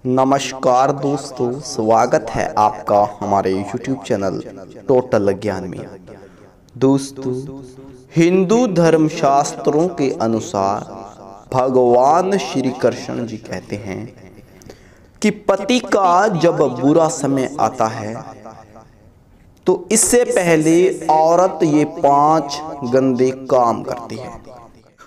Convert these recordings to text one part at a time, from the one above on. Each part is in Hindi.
नमस्कार दोस्तों, स्वागत है आपका हमारे YouTube चैनल टोटल ज्ञान में। दोस्तों, हिंदू धर्म शास्त्रों के अनुसार भगवान श्री कृष्ण जी कहते हैं कि पति का जब बुरा समय आता है तो इससे पहले औरत ये 5 गंदे काम करती है।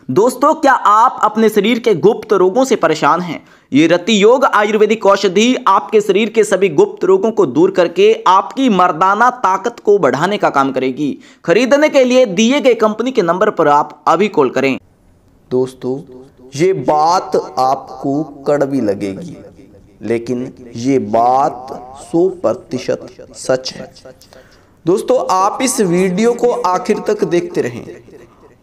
दोस्तों, क्या आप अपने शरीर के गुप्त रोगों से परेशान हैं? ये रति योग आयुर्वेदिक औषधि आपके शरीर के सभी गुप्त रोगों को दूर करके आपकी मर्दाना ताकत को बढ़ाने का काम करेगी। खरीदने के लिए दिए गए कंपनी के नंबर पर आप अभी कॉल करें। दोस्तों, ये बात आपको कड़वी लगेगी, लेकिन ये बात 100% सच है। दोस्तों, आप इस वीडियो को आखिर तक देखते रहें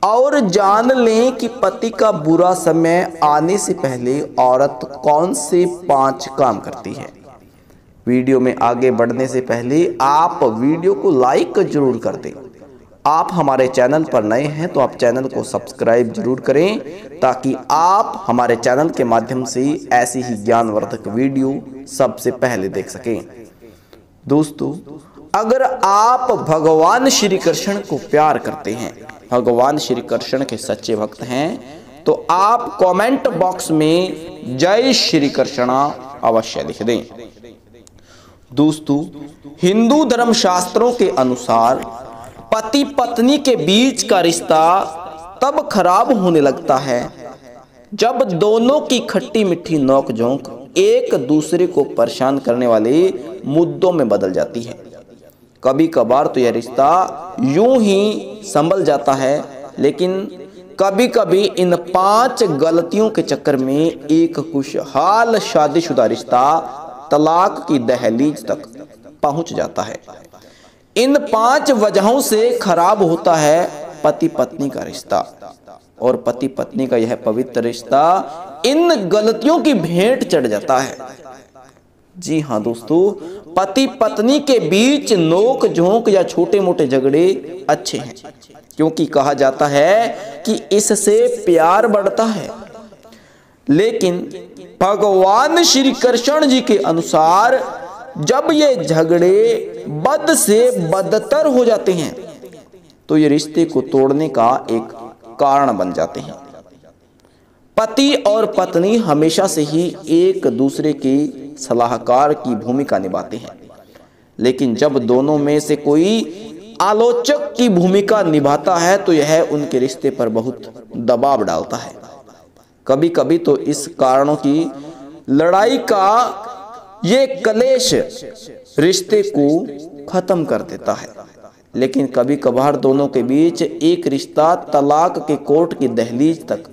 और जान लें कि पति का बुरा समय आने से पहले औरत कौन से 5 काम करती है। वीडियो में आगे बढ़ने से पहले आप वीडियो को लाइक जरूर कर दें। आप हमारे चैनल पर नए हैं तो आप चैनल को सब्सक्राइब जरूर करें, ताकि आप हमारे चैनल के माध्यम से ऐसी ही ज्ञानवर्धक वीडियो सबसे पहले देख सकें। दोस्तों, अगर आप भगवान श्री कृष्ण को प्यार करते हैं, भगवान श्री कृष्ण के सच्चे भक्त हैं, तो आप कमेंट बॉक्स में जय श्री कृष्ण अवश्य लिख दें। दोस्तों, हिंदू धर्म शास्त्रों के अनुसार पति पत्नी के बीच का रिश्ता तब खराब होने लगता है जब दोनों की खट्टी मीठी नोक-झोंक एक दूसरे को परेशान करने वाले मुद्दों में बदल जाती है। कभी कभार तो यह रिश्ता यूं ही संभल जाता है, लेकिन कभी कभी इन 5 गलतियों के चक्कर में एक खुशहाल शादीशुदा रिश्ता तलाक की दहलीज तक पहुंच जाता है। इन 5 वजहों से खराब होता है पति पत्नी का रिश्ता, और पति पत्नी का यह पवित्र रिश्ता इन गलतियों की भेंट चढ़ जाता है। जी हाँ दोस्तों, पति पत्नी के बीच नोक झोंक या छोटे मोटे झगड़े अच्छे हैं, क्योंकि कहा जाता है कि इससे प्यार बढ़ता है। लेकिन भगवान श्री कृष्ण जी के अनुसार जब ये झगड़े बद से बदतर हो जाते हैं तो ये रिश्ते को तोड़ने का एक कारण बन जाते हैं। पति और पत्नी हमेशा से ही एक दूसरे के सलाहकार की भूमिका निभाते हैं, लेकिन जब दोनों में से कोई आलोचक की भूमिका निभाता है तो यह उनके रिश्ते पर बहुत दबाव डालता है। कभी कभी तो इस कारणों की लड़ाई का ये कलेश रिश्ते को खत्म कर देता है, लेकिन कभी कभार दोनों के बीच एक रिश्ता तलाक के कोर्ट की दहलीज तक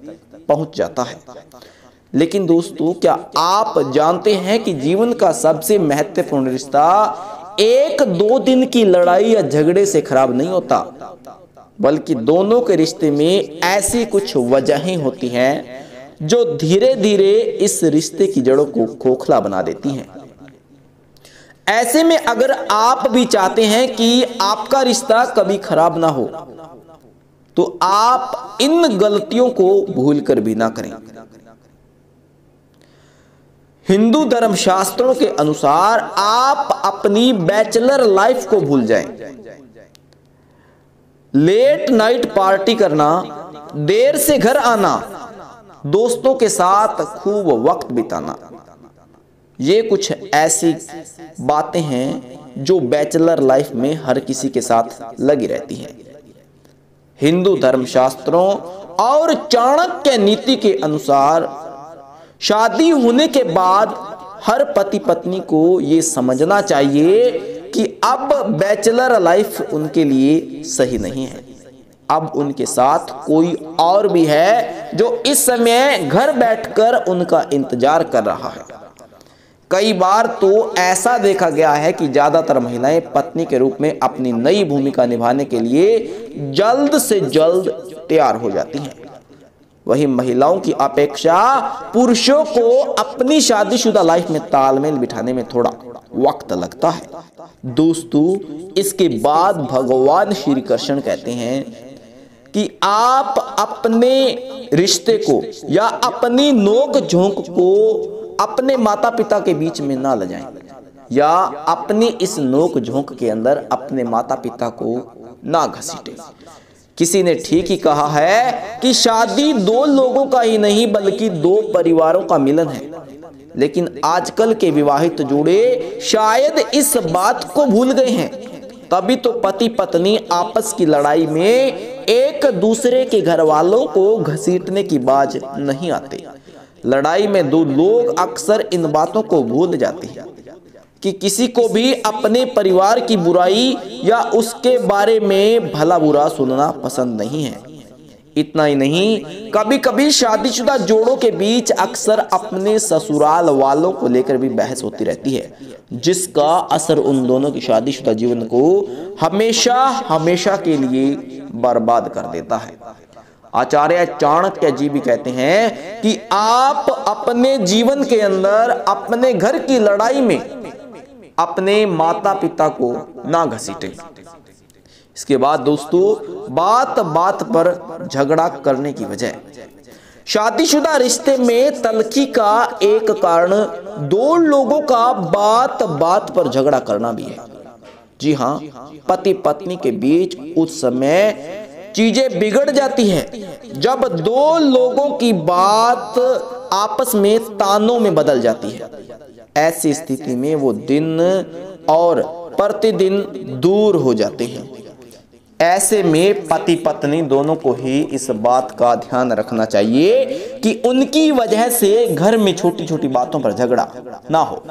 पहुंच जाता है। लेकिन दोस्तों, क्या आप जानते हैं कि जीवन का सबसे महत्वपूर्ण रिश्ता 1-2 दिन की लड़ाई या झगड़े से खराब नहीं होता, बल्कि दोनों के रिश्ते में ऐसी कुछ वजहें होती हैं जो धीरे धीरे इस रिश्ते की जड़ों को खोखला बना देती हैं। ऐसे में अगर आप भी चाहते हैं कि आपका रिश्ता कभी खराब ना हो, तो आप इन गलतियों को भूलकर भी ना करें। हिंदू धर्म शास्त्रों के अनुसार आप अपनी बैचलर लाइफ को भूल जाएं। लेट नाइट पार्टी करना, देर से घर आना, दोस्तों के साथ खूब वक्त बिताना, ये कुछ ऐसी बातें हैं जो बैचलर लाइफ में हर किसी के साथ लगी रहती हैं। हिंदू धर्म शास्त्रों और चाणक्य नीति के अनुसार शादी होने के बाद हर पति पत्नी को ये समझना चाहिए कि अब बैचलर लाइफ उनके लिए सही नहीं है। अब उनके साथ कोई और भी है जो इस समय घर बैठकर उनका इंतजार कर रहा है। कई बार तो ऐसा देखा गया है कि ज्यादातर महिलाएं पत्नी के रूप में अपनी नई भूमिका निभाने के लिए जल्द से जल्द तैयार हो जाती हैं। वहीं महिलाओं की अपेक्षा पुरुषों को अपनी शादीशुदा लाइफ में तालमेल बिठाने में थोड़ा वक्त लगता है। दोस्तों, इसके बाद भगवान श्री कृष्ण कहते हैं कि आप अपने रिश्ते को या अपनी नोक झोंक को अपने माता पिता के बीच में ना ले जाएं, या अपनी इस नोक झोंक के अंदर अपने माता पिता को ना घसीटें। किसी ने ठीक ही कहा है कि शादी दो लोगों का ही नहीं बल्कि दो परिवारों का मिलन है, लेकिन आजकल के विवाहित जोड़े शायद इस बात को भूल गए हैं, तभी तो पति पत्नी आपस की लड़ाई में एक दूसरे के घर वालों को घसीटने की बाज नहीं आते। लड़ाई में दो लोग अक्सर इन बातों को भूल जाते हैं कि किसी को भी अपने परिवार की बुराई या उसके बारे में भला बुरा सुनना पसंद नहीं है। इतना ही नहीं, कभी कभी शादीशुदा जोड़ों के बीच अक्सर अपने ससुराल वालों को लेकर भी बहस होती रहती है, जिसका असर उन दोनों की शादीशुदा जीवन को हमेशा हमेशा के लिए बर्बाद कर देता है। आचार्य चाणक्य जी भी कहते हैं कि आप अपने जीवन के अंदर अपने घर की लड़ाई में अपने माता पिता को ना घसीटें। इसके बाद दोस्तों, बात बात पर झगड़ा करने की वजह, शादीशुदा रिश्ते में तल्खी का एक कारण दो लोगों का बात बात पर झगड़ा करना भी है। जी हाँ, पति पत्नी के बीच उस समय चीजें बिगड़ जाती हैं जब दो लोगों की बात आपस में तानों में बदल जाती है। ऐसी स्थिति में वो दिन और प्रतिदिन दूर हो जाते हैं। ऐसे में पति पत्नी दोनों को ही इस बात का ध्यान रखना चाहिए कि उनकी वजह से घर में छोटी छोटी बातों पर झगड़ा ना हो।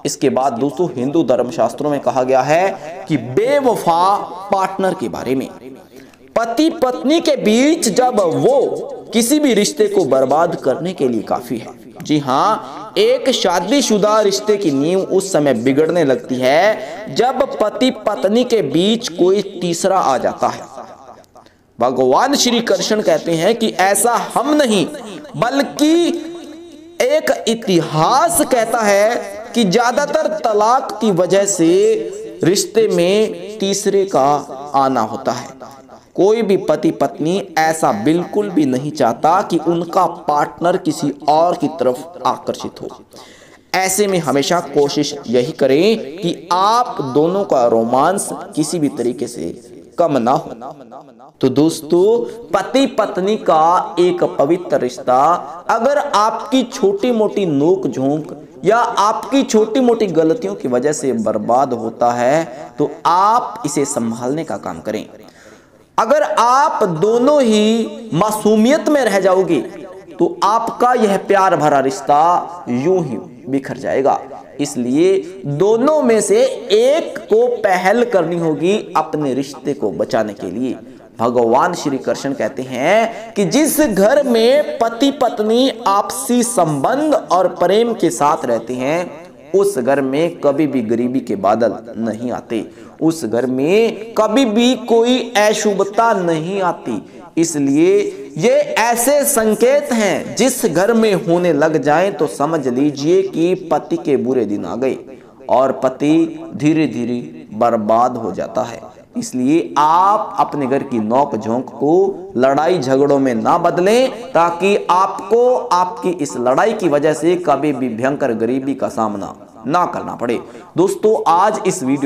इसके बाद दोस्तों, हिंदू धर्मशास्त्रों में कहा गया है कि बेवफा पार्टनर के बारे में, पति पत्नी के बीच जब वो किसी भी रिश्ते को बर्बाद करने के लिए काफी है। जी हाँ, एक शादीशुदा रिश्ते की नींव उस समय बिगड़ने लगती है जब पति पत्नी के बीच कोई तीसरा आ जाता है। भगवान श्री कृष्ण कहते हैं कि ऐसा हम नहीं बल्कि एक इतिहास कहता है कि ज्यादातर तलाक की वजह से रिश्ते में तीसरे का आना होता है। कोई भी पति पत्नी ऐसा बिल्कुल भी नहीं चाहता कि उनका पार्टनर किसी और की तरफ आकर्षित हो। ऐसे में हमेशा कोशिश यही करें कि आप दोनों का रोमांस किसी भी तरीके से कम ना हो। तो दोस्तों, पति पत्नी का एक पवित्र रिश्ता अगर आपकी छोटी मोटी नोक झोंक या आपकी छोटी मोटी गलतियों की वजह से बर्बाद होता है तो आप इसे संभालने का काम करें। अगर आप दोनों ही मासूमियत में रह जाओगे तो आपका यह प्यार भरा रिश्ता यूं ही बिखर जाएगा। इसलिए दोनों में से एक को पहल करनी होगी अपने रिश्ते को बचाने के लिए। भगवान श्री कृष्ण कहते हैं कि जिस घर में पति पत्नी आपसी संबंध और प्रेम के साथ रहते हैं उस घर में कभी भी गरीबी के बादल नहीं आते, उस घर में कभी भी कोई अशुभता नहीं आती। इसलिए ये ऐसे संकेत हैं जिस घर में होने लग जाएं तो समझ लीजिए कि पति के बुरे दिन आ गए और पति धीरे धीरे बर्बाद हो जाता है। इसलिए आप अपने घर की नोक झोंक को लड़ाई झगड़ों में ना बदलें ताकि आपको आपकी इस लड़ाई की वजह से कभी भी भयंकर गरीबी का सामना ना करना पड़े। दोस्तों, आज इस वीडियो